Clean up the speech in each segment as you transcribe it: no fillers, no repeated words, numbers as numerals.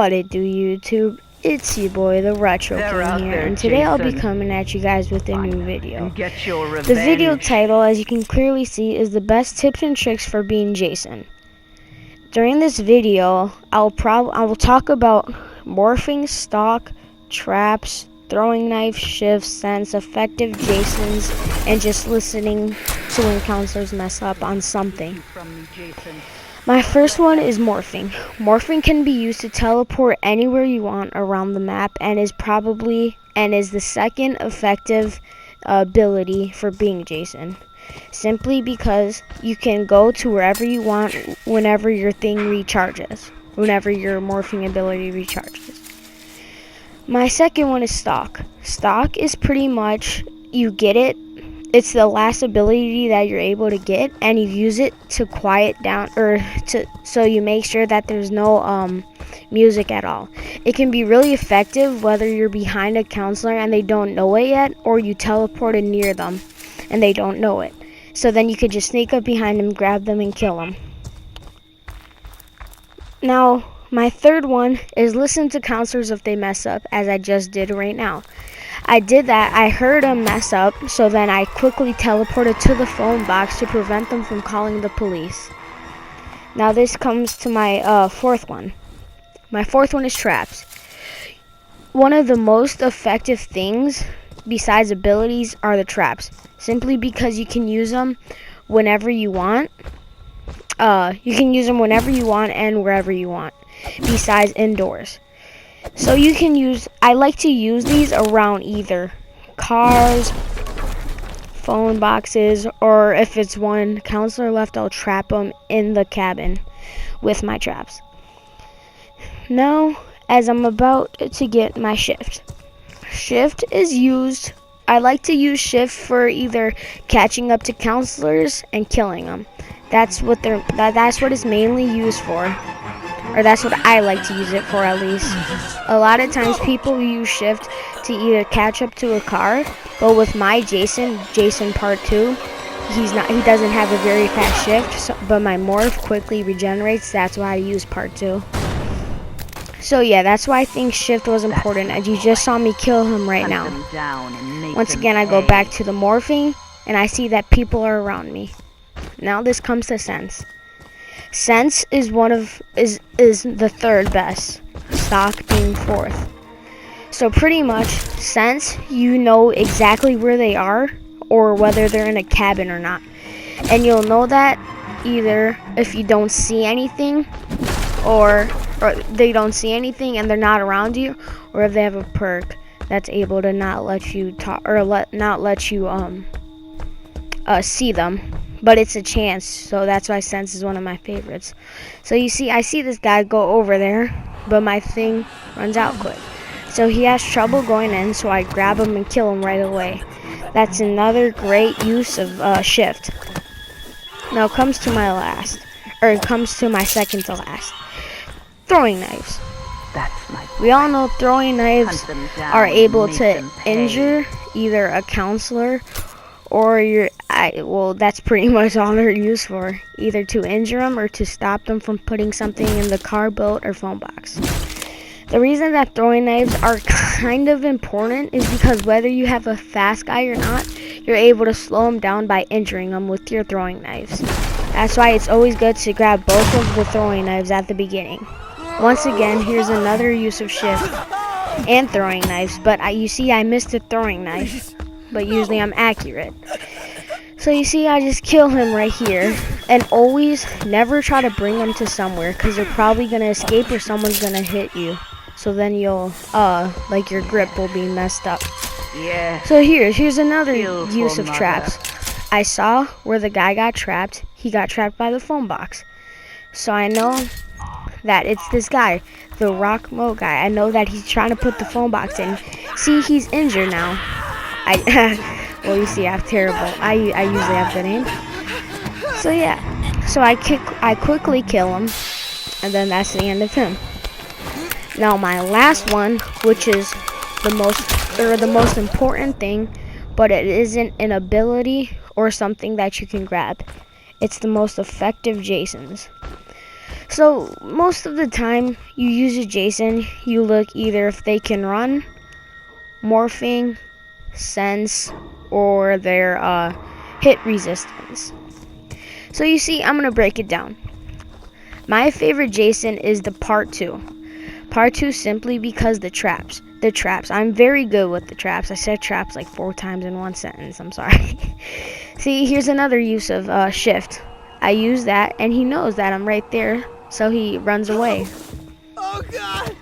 What it do, YouTube? It's your boy, the Retro King here, and today I'll be coming at you guys with a new video. The video title, as you can clearly see, is the best tips and tricks for being Jason. During this video, I will talk about morphing, stalk, traps, throwing knife, shifts, sense, effective Jasons, and just listening to when counselors mess up on something. My first one is morphing. Morphing can be used to teleport anywhere you want around the map and is the second effective ability for being Jason. Simply because you can go to wherever you want whenever your thing recharges, whenever your morphing ability recharges. My second one is stalk. Stalk is pretty much, you get it. It's the last ability that you're able to get, and you use it to quiet down, so you make sure that there's no music at all. It can be really effective whether you're behind a counselor and they don't know it yet, or you teleported near them and they don't know it. So then you could just sneak up behind them, grab them, and kill them. Now, my third one is listen to counselors if they mess up, as I just did right now. I did that. I heard them mess up, so then I quickly teleported to the phone box to prevent them from calling the police. Now this comes to my fourth one. My fourth one is traps. One of the most effective things besides abilities are the traps, simply because you can use them whenever you want. You can use them whenever you want and wherever you want, besides indoors. So I like to use these around either cars, phone boxes, or if it's one counselor left, I'll trap them in the cabin with my traps. Now, as I'm about to get my shift. Shift is used, I like to use shift for either catching up to counselors and killing them. That's what it's mainly used for. Or that's what I like to use it for, at least. A lot of times people use shift to either catch up to a car, but with my Jason part 2, he doesn't have a very fast shift, but my morph quickly regenerates. That's why I use part 2. So yeah, that's why I think shift was important, as you just saw me kill him right now. Once again, I go back to the morphing, and I see that people are around me. Now this comes to sense. Sense is the third best, stalk being fourth. So pretty much, sense, you know exactly where they are or whether they're in a cabin or not. And you'll know that either if you don't see anything or they don't see anything and they're not around you, or if they have a perk that's able to not let you talk or not let you see them. But it's a chance, so that's why sense is one of my favorites. So you see, I see this guy go over there, but my thing runs out quick. So he has trouble going in, so I grab him and kill him right away. That's another great use of shift. Now comes to my second to last. Throwing knives. We all know throwing knives are able to injure either a counselor or that's pretty much all they're used for, either to injure them or to stop them from putting something in the car, boat, or phone box. The reason that throwing knives are kind of important is because whether you have a fast guy or not, you're able to slow him down by injuring him with your throwing knives. That's why it's always good to grab both of the throwing knives at the beginning. Once again, here's another use of shift and throwing knives, but you see I missed the throwing knife. But usually I'm accurate. So you see, I just kill him right here, and always never try to bring him to somewhere, because you're probably gonna escape or someone's gonna hit you. So then you'll like your grip will be messed up. Yeah. So here's another use of traps. I saw where the guy got trapped. He got trapped by the phone box. So I know that it's this guy, the Rock Mo guy. I know that he's trying to put the phone box in. See, he's injured now. Well, you see, I'm terrible. I usually have good aim. So yeah, so I quickly kill him, and then that's the end of him. Now my last one, which is the most important thing, but it isn't an ability or something that you can grab. It's the most effective Jasons. So most of the time you use a Jason, you look either if they can run, morphing, sense, or their hit resistance. So you see, I'm gonna break it down. My favorite Jason is the part 2. Part 2 simply because the traps. The traps. I'm very good with the traps. I said traps like 4 times in one sentence. I'm sorry. See, here's another use of shift. I use that, and he knows that I'm right there, so he runs away. Oh God!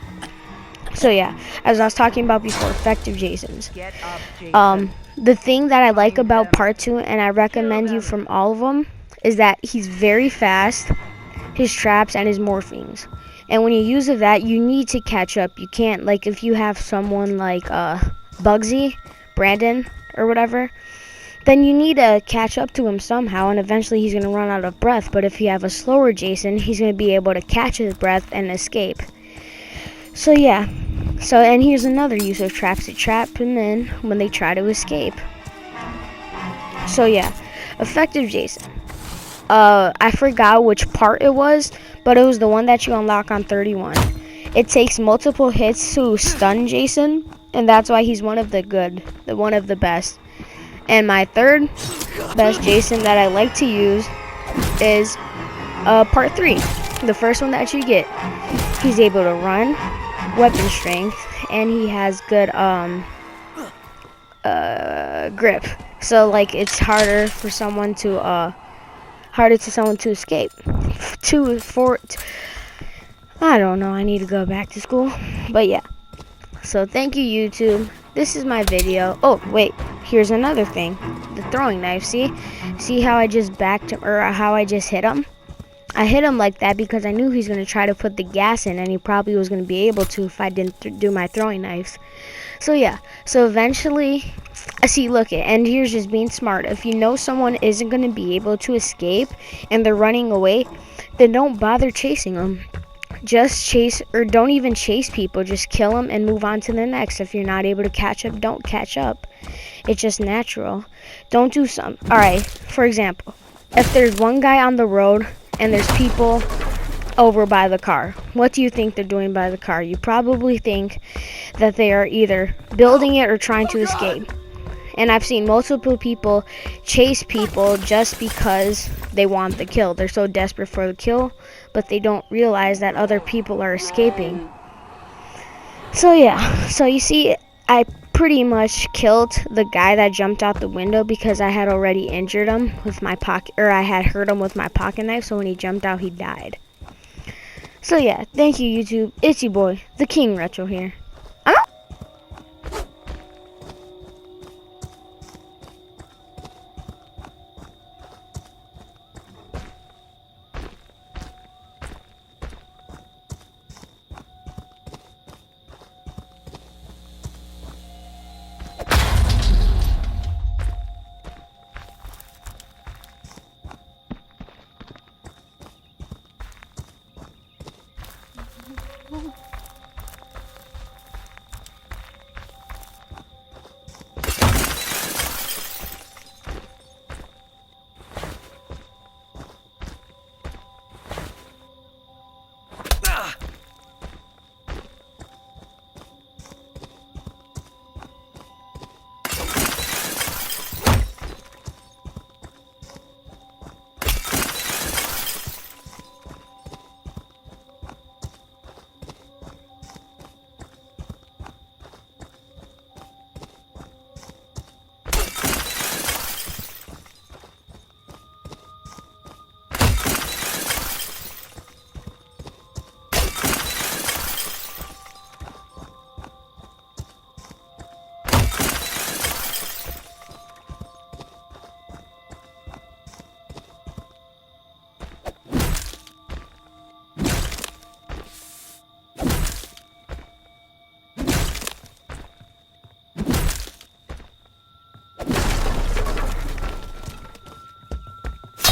So yeah, as I was talking about before, effective Jasons. Get up, Jason. The thing that I like Find about them. part 2, and I recommend you from all of them, is that he's very fast, his traps, and his morphings. And when you use that, you need to catch up. You can't, like, if you have someone like Bugsy, Brandon, or whatever, then you need to catch up to him somehow, and eventually he's going to run out of breath. But if you have a slower Jason, he's going to be able to catch his breath and escape. So yeah. So, and here's another use of traps. To trap them in when they try to escape. So yeah, effective Jason. I forgot which part it was, but it was the one that you unlock on 31. It takes multiple hits to stun Jason, and that's why he's one of the best. And my third best Jason that I like to use is part 3, the first one that you get. He's able to run, weapon strength, and he has good grip. So like it's harder for someone to escape. I don't know, I need to go back to school. But yeah. So thank you, YouTube. This is my video. Oh, wait, here's another thing. The throwing knife, see how I just how I just hit him? I hit him like that because I knew he's going to try to put the gas in, and he probably was going to be able to if I didn't do my throwing knives. So yeah, so eventually, see, look, and here's just being smart. If you know someone isn't going to be able to escape and they're running away, then don't bother chasing them. Just chase, or don't even chase people. Just kill them and move on to the next. If you're not able to catch up, don't catch up. It's just natural. Don't do some. Alright, for example, if there's one guy on the road and there's people over by the car, what do you think they're doing by the car? You probably think that they are either building it or trying to escape. And I've seen multiple people chase people just because they want the kill. They're so desperate for the kill, but they don't realize that other people are escaping. So yeah, so you see, I pretty much killed the guy that jumped out the window because I had already injured him with my pocket, or I had hurt him with my pocket knife, so when he jumped out, he died. So yeah, thank you, YouTube. It's your boy, the King Retro here. I'm out.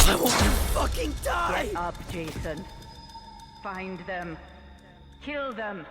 I won't fucking die! Get up, Jason. Find them. Kill them.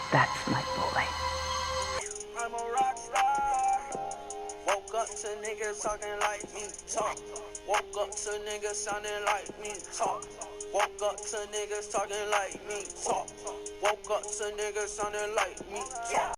That's my boy. I'm a rock star. Woke up to niggas talking like me, talk. Woke up to niggas sounding like me, talk. Woke up to niggas talking like me, talk. Woke up to niggas sounding like me, talk.